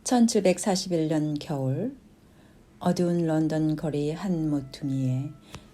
1741년 겨울 어두운 런던 거리 한 모퉁이에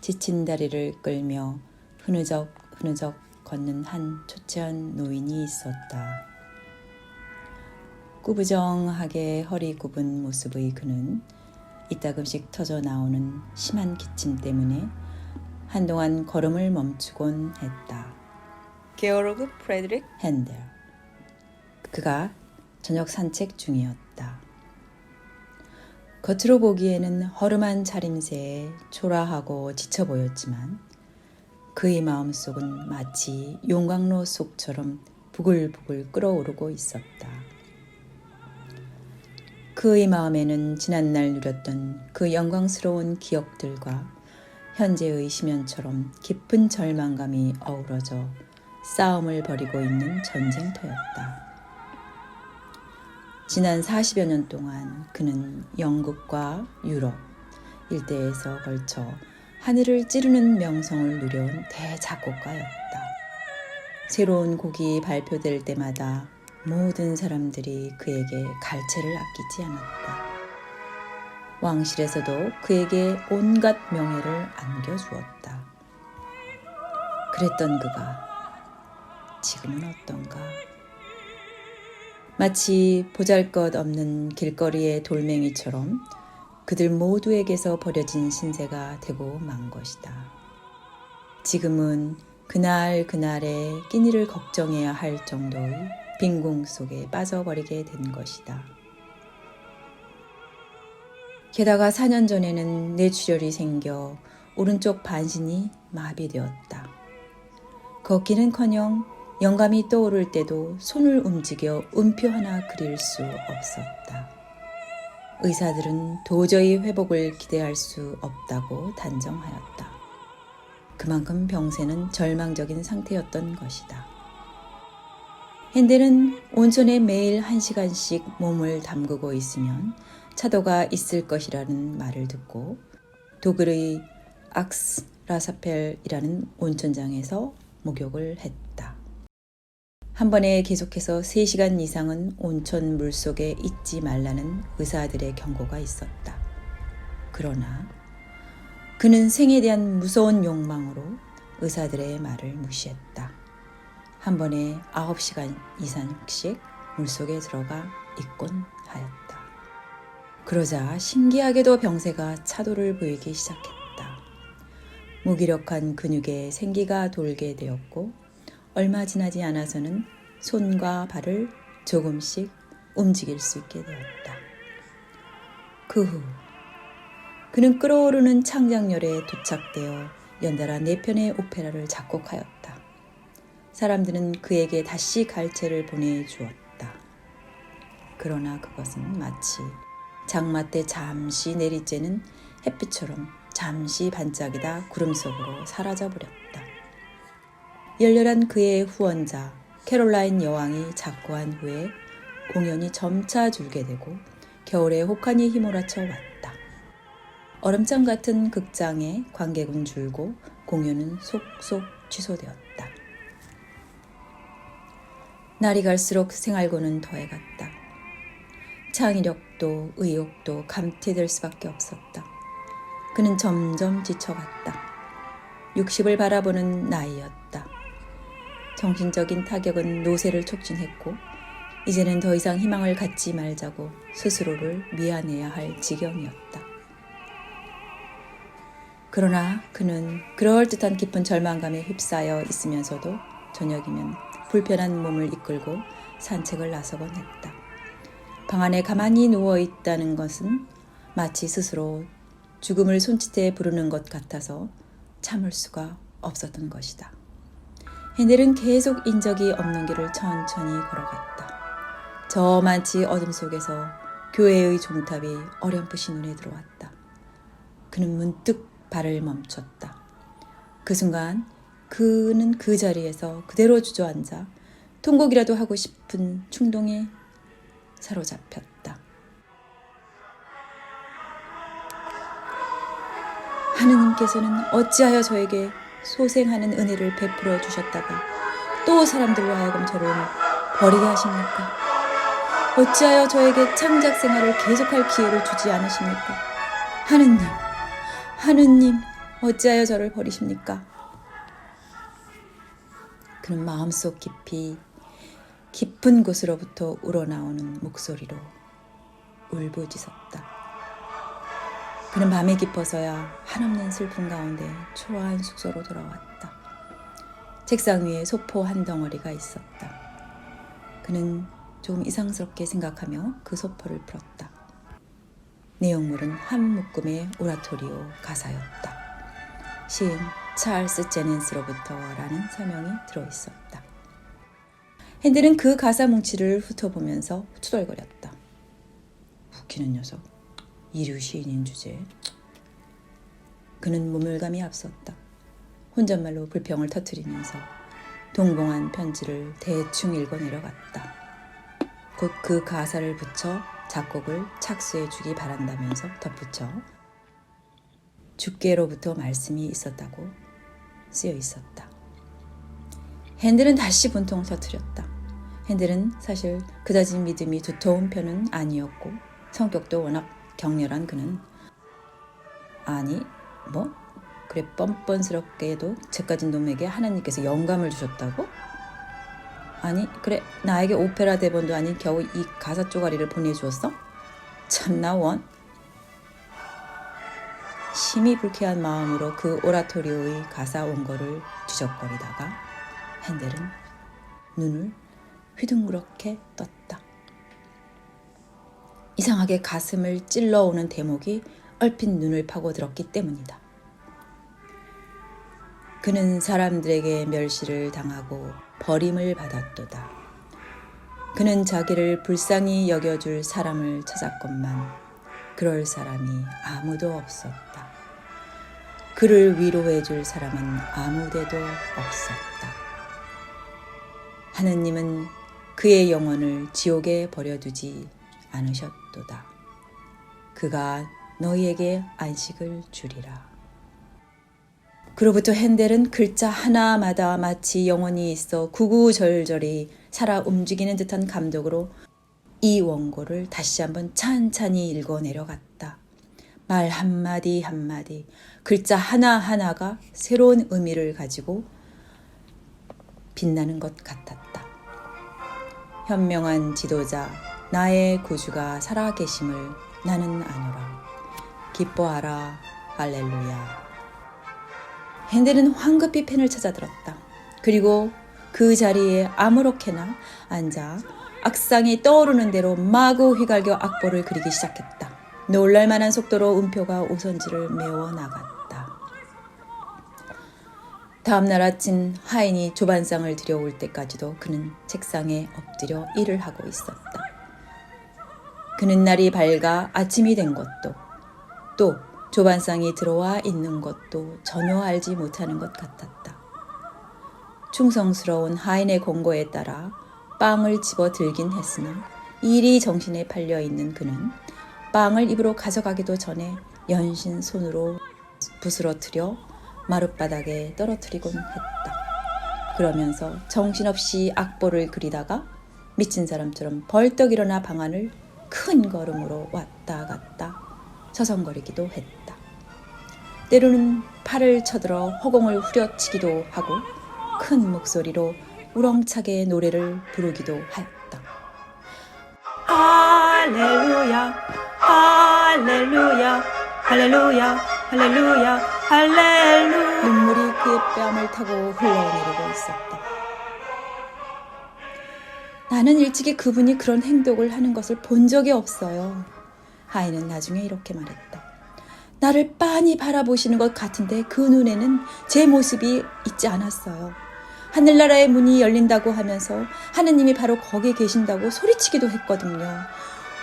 지친 다리를 끌며 흐느적 걷는 한 초췌한 노인이 있었다. 꾸부정하게 허리 굽은 모습의 그는 이따금씩 터져 나오는 심한 기침 때문에 한동안 걸음을 멈추곤 했다. 게오르그 프레드릭 핸델. 그가 저녁 산책 중이었다. 겉으로 보기에는 허름한 차림새에 초라하고 지쳐 보였지만 그의 마음속은 마치 용광로 속처럼 부글부글 끓어오르고 있었다. 그의 마음에는 지난날 누렸던 그 영광스러운 기억들과 현재의 심연처럼 깊은 절망감이 어우러져 싸움을 벌이고 있는 전쟁터였다. 지난 40여 년 동안 그는 영국과 유럽 일대에서 걸쳐 하늘을 찌르는 명성을 누려온 대작곡가였다. 새로운 곡이 발표될 때마다 모든 사람들이 그에게 갈채를 아끼지 않았다. 왕실에서도 그에게 온갖 명예를 안겨주었다. 그랬던 그가 지금은 어떤가? 마치 보잘것없는 길거리의 돌멩이처럼 그들 모두에게서 버려진 신세가 되고 만 것이다. 지금은 그날의 끼니를 걱정해야 할 정도의 빈궁 속에 빠져버리게 된 것이다. 게다가 4년 전에는 뇌출혈이 생겨 오른쪽 반신이 마비되었다. 걷기는커녕 영감이 떠오를 때도 손을 움직여 음표 하나 그릴 수 없었다. 의사들은 도저히 회복을 기대할 수 없다고 단정하였다. 그만큼 병세는 절망적인 상태였던 것이다. 핸델은 온천에 매일 1시간씩 몸을 담그고 있으면 차도가 있을 것이라는 말을 듣고 독일의 악스라사펠이라는 온천장에서 목욕을 했다. 한 번에 계속해서 3시간 이상은 온천 물속에 있지 말라는 의사들의 경고가 있었다. 그러나 그는 생에 대한 무서운 욕망으로 의사들의 말을 무시했다. 한 번에 9시간 이상씩 물속에 들어가 있곤 하였다. 그러자 신기하게도 병세가 차도를 보이기 시작했다. 무기력한 근육에 생기가 돌게 되었고 얼마 지나지 않아서는 손과 발을 조금씩 움직일 수 있게 되었다. 그 후 그는 끓어오르는 창작열에 도착되어 연달아 4편의 오페라를 작곡하였다. 사람들은 그에게 다시 갈채를 보내주었다. 그러나 그것은 마치 장마 때 잠시 내리쬐는 햇빛처럼 잠시 반짝이다 구름 속으로 사라져버렸다. 열렬한 그의 후원자 캐롤라인 여왕이 작고한 후에 공연이 점차 줄게 되고 겨울에 혹한이 휘몰아쳐 왔다. 얼음장 같은 극장에 관객은 줄고 공연은 속속 취소되었다. 날이 갈수록 생활고는 더해갔다. 창의력도 의욕도 감퇴될 수밖에 없었다. 그는 점점 지쳐갔다. 60을 바라보는 나이였다. 정신적인 타격은 노쇠를 촉진했고 이제는 더 이상 희망을 갖지 말자고 스스로를 미안해야 할 지경이었다. 그러나 그는 그럴듯한 깊은 절망감에 휩싸여 있으면서도 저녁이면 불편한 몸을 이끌고 산책을 나서곤 했다. 방 안에 가만히 누워있다는 것은 마치 스스로 죽음을 손짓해 부르는 것 같아서 참을 수가 없었던 것이다. 핸델은 계속 인적이 없는 길을 천천히 걸어갔다. 저만치 어둠 속에서 교회의 종탑이 어렴풋이 눈에 들어왔다. 그는 문득 발을 멈췄다. 그 순간 그는 그 자리에서 그대로 주저앉아 통곡이라도 하고 싶은 충동에 사로잡혔다. 하느님께서는 어찌하여 저에게 소생하는 은혜를 베풀어 주셨다가 또 사람들로 하여금 저를 버리게 하십니까? 어찌하여 저에게 창작 생활을 계속할 기회를 주지 않으십니까? 하느님, 하느님, 어찌하여 저를 버리십니까? 그는 마음속 깊은 곳으로부터 우러나오는 목소리로 울부짖었다. 그는 밤이 깊어서야 한없는 슬픔 가운데 초라한 숙소로 돌아왔다. 책상 위에 소포 한 덩어리가 있었다. 그는 좀 이상스럽게 생각하며 그 소포를 풀었다. 내용물은 한 묶음의 오라토리오 가사였다. 시인 찰스 제넨스로부터라는 설명이 들어있었다. 핸델은 그 가사 뭉치를 훑어보면서 투덜거렸다. 웃기는 녀석, 이류 시인인 주제에. 그는 우물감이 앞섰다. 혼잣말로 불평을 터뜨리면서 동봉한 편지를 대충 읽어 내려갔다. 곧 그 가사를 붙여 작곡을 착수해 주기 바란다면서 덧붙여 주께로부터 말씀이 있었다고 쓰여 있었다. 핸델은 다시 분통을 터뜨렸다. 핸델은 사실 그다지 믿음이 두터운 편은 아니었고 성격도 워낙 격렬한 그는 아니 뭐? 그래 뻔뻔스럽게도 죄까진 놈에게 하나님께서 영감을 주셨다고? 아니 그래 나에게 오페라 대본도 아닌 겨우 이 가사 쪼가리를 보내주었어? 참나 원. 심히 불쾌한 마음으로 그 오라토리오의 가사 원고를 뒤적거리다가 핸델은 눈을 휘둥그렇게 떴다. 이상하게 가슴을 찔러오는 대목이 얼핏 눈을 파고들었기 때문이다. 그는 사람들에게 멸시를 당하고 버림을 받았도다. 그는 자기를 불쌍히 여겨줄 사람을 찾았건만 그럴 사람이 아무도 없었다. 그를 위로해줄 사람은 아무데도 없었다. 하느님은 그의 영혼을 지옥에 버려두지 않으셨도다. 그가 너희에게 안식을 주리라. 그로부터 핸델은 글자 하나마다 마치 영혼이 있어 구구절절히 살아 움직이는 듯한 감독으로 이 원고를 다시 한번 찬찬히 읽어 내려갔다. 말 한마디 한마디, 글자 하나하나가 새로운 의미를 가지고 빛나는 것 같았다. 현명한 지도자, 나의 구주가 살아계심을 나는 아노라. 기뻐하라, 할렐루야. 핸델은 황급히 펜을 찾아들었다. 그리고 그 자리에 아무렇게나 앉아 악상이 떠오르는 대로 마구 휘갈겨 악보를 그리기 시작했다. 놀랄만한 속도로 음표가 오선지를 메워 나갔다. 다음날 아침 하인이 조반상을 들여올 때까지도 그는 책상에 엎드려 일을 하고 있었다. 그는 날이 밝아 아침이 된 것도 또 조반상이 들어와 있는 것도 전혀 알지 못하는 것 같았다. 충성스러운 하인의 권고에 따라 빵을 집어 들긴 했으나 일이 정신에 팔려 있는 그는 빵을 입으로 가져가기도 전에 연신 손으로 부스러뜨려 마룻바닥에 떨어뜨리곤 했다. 그러면서 정신없이 악보를 그리다가 미친 사람처럼 벌떡 일어나 방 안을 큰 걸음으로 왔다 갔다 서성거리기도 했다. 때로는 팔을 쳐들어 허공을 후려치기도 하고 큰 목소리로 우렁차게 노래를 부르기도 하였다. 할렐루야, 할렐루야, 할렐루야, 할렐루야, 할렐루야. 눈물이 그의 뺨을 타고 흘러내리고 있었다. 나는 일찍이 그분이 그런 행동을 하는 것을 본 적이 없어요. 하인은 나중에 이렇게 말했다. 나를 빤히 바라보시는 것 같은데 그 눈에는 제 모습이 있지 않았어요. 하늘나라의 문이 열린다고 하면서 하느님이 바로 거기에 계신다고 소리치기도 했거든요.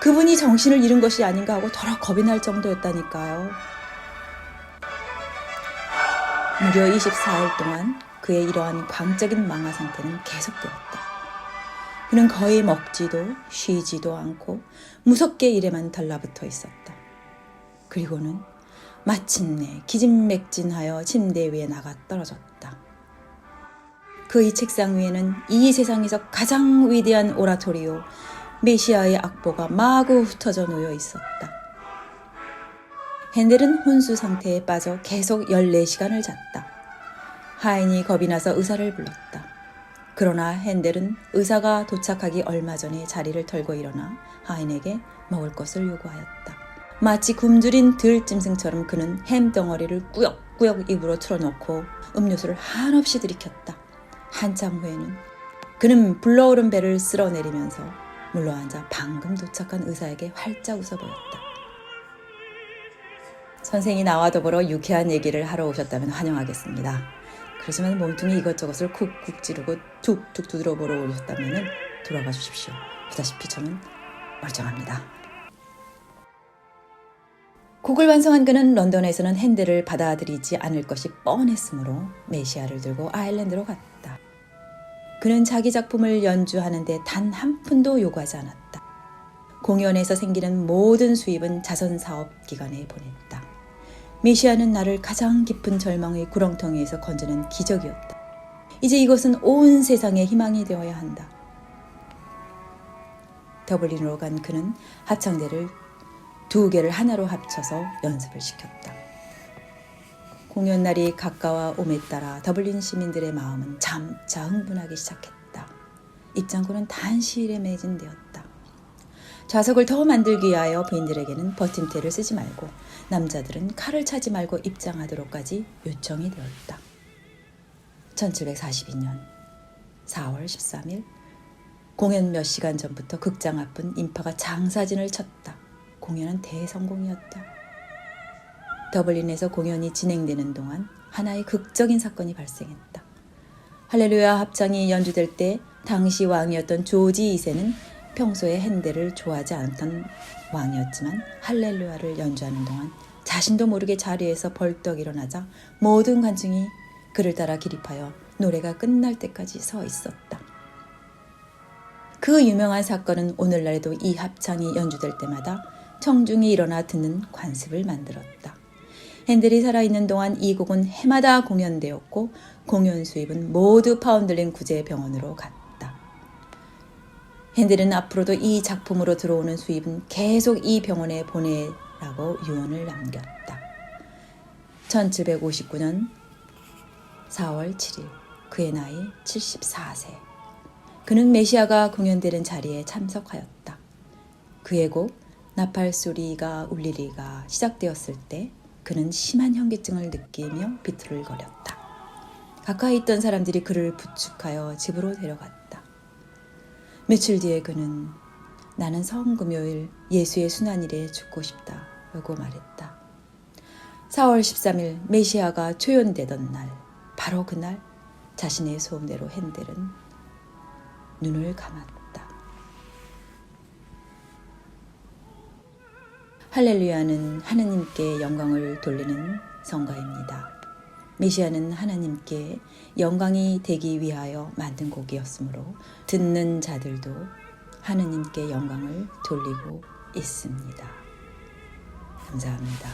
그분이 정신을 잃은 것이 아닌가 하고 더러 겁이 날 정도였다니까요. 무려 24일 동안 그의 이러한 광적인 망화 상태는 계속되었다. 그는 거의 먹지도 쉬지도 않고 무섭게 일에만 달라붙어 있었다. 그리고는 마침내 기진맥진하여 침대 위에 나가 떨어졌다. 그의 책상 위에는 이 세상에서 가장 위대한 오라토리오, 메시아의 악보가 마구 흩어져 놓여 있었다. 핸델은 혼수 상태에 빠져 계속 14시간을 잤다. 하인이 겁이 나서 의사를 불렀다. 그러나 핸델은 의사가 도착하기 얼마 전에 자리를 털고 일어나 하인에게 먹을 것을 요구하였다. 마치 굶주린 들짐승처럼 그는 햄 덩어리를 꾸역꾸역 입으로 틀어놓고 음료수를 한없이 들이켰다. 한참 후에는 그는 불러오른 배를 쓸어내리면서 물러앉아 방금 도착한 의사에게 활짝 웃어 보였다. 선생이 나와 더불어 유쾌한 얘기를 하러 오셨다면 환영하겠습니다. 그렇지만 몸뚱이 이것저것을 쿡쿡 찌르고 툭툭 두드려 보러 오셨다면 돌아가 주십시오. 보다시피 저는 멀쩡합니다. 곡을 완성한 그는 런던에서는 핸델을 받아들이지 않을 것이 뻔했으므로 메시아를 들고 아일랜드로 갔다. 그는 자기 작품을 연주하는데 단 한 푼도 요구하지 않았다. 공연에서 생기는 모든 수입은 자선사업 기관에 보냈다. 메시아는 나를 가장 깊은 절망의 구렁텅이에서 건지는 기적이었다. 이제 이것은 온 세상의 희망이 되어야 한다. 더블린으로 간 그는 합창대를 2개를 하나로 합쳐서 연습을 시켰다. 공연 날이 가까워 옴에 따라 더블린 시민들의 마음은 점차 흥분하기 시작했다. 입장권은 단시일에 매진되었다. 좌석을 더 만들기 위하여 부인들에게는 버팀대를 쓰지 말고 남자들은 칼을 차지 말고 입장하도록까지 요청이 되었다. 1742년 4월 13일 공연 몇 시간 전부터 극장 앞은 인파가 장사진을 쳤다. 공연은 대성공이었다. 더블린에서 공연이 진행되는 동안 하나의 극적인 사건이 발생했다. 할렐루야 합창이 연주될 때 당시 왕이었던 조지 2세는 평소에 핸델을 좋아하지 않던 왕이었지만 할렐루야를 연주하는 동안 자신도 모르게 자리에서 벌떡 일어나자 모든 관중이 그를 따라 기립하여 노래가 끝날 때까지 서 있었다. 그 유명한 사건은 오늘날에도 이 합창이 연주될 때마다 청중이 일어나 듣는 관습을 만들었다. 핸델이 살아있는 동안 이 곡은 해마다 공연되었고 공연 수입은 모두 파운들린 구제병원으로 갔다. 핸델은 앞으로도 이 작품으로 들어오는 수입은 계속 이 병원에 보내라고 유언을 남겼다. 1759년 4월 7일 그의 나이 74세. 그는 메시아가 공연되는 자리에 참석하였다. 그의 곡 나팔 소리가 울리리가 시작되었을 때 그는 심한 현기증을 느끼며 비틀거렸다. 가까이 있던 사람들이 그를 부축하여 집으로 데려갔다. 며칠 뒤에 그는 나는 성금요일 예수의 순환일에 죽고 싶다라고 말했다. 4월 13일 메시아가 초연되던 날, 바로 그날 자신의 소원대로 핸델은 눈을 감았다. 할렐루야는 하나님께 영광을 돌리는 성가입니다. 메시아는 하나님께 영광이 되기 위하여 만든 곡이었으므로 듣는 자들도 하나님께 영광을 돌리고 있습니다. 감사합니다.